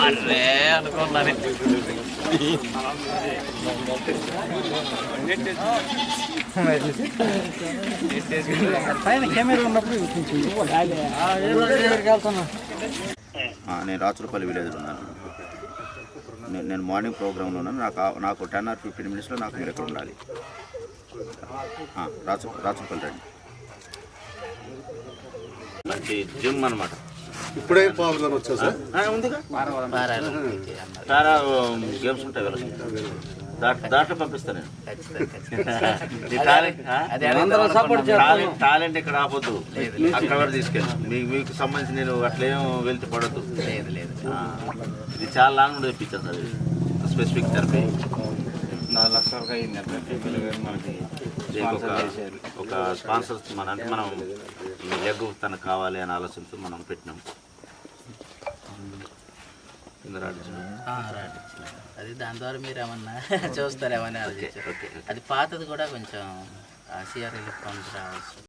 అరే అనుకున్నాను. పైన కెమెరా ఉన్నప్పుడు నేను రాచులపల్లి విలేజ్లో ఉన్నాను. నేను మార్నింగ్ ప్రోగ్రాంలో ఉన్నాను. నాకు 10 or 15 minutesలో నాకు మీరు ఎక్కడ ఉండాలి. రాచులపల్లి రండి. మంచి జిమ్ అనమాట. ఇప్పుడే పాల్గొని వచ్చా సార్? ఉందిగా చాలా గేమ్స్ ఉంటాయి కదా, దాంట్లో పంపిస్తాను నేను. టాలెంట్ ఇక్కడ ఆపొద్దు, అక్కడ వరకు తీసుకెళ్ళి మీకు సంబంధించి నేను అట్లేం వెళ్తే పడద్దు. ఇది చాలా లాంగ్ నుండి తెప్పించాను సార్. స్పెసిఫిక్ థెరపీ 4 లక్షలకు అయింది. మనకి ఒక స్పాన్సర్స్ అంటే మనం ఈ లెగ్ తనకు కావాలి అనే ఆలోచనతో మనం పెట్టినాం. అది దాని ద్వారా మీరు ఏమన్నా చూస్తారేమని అది పాతది కూడా కొంచెం సిఆర్ రిలీఫ్ ఫండ్ రావచ్చు.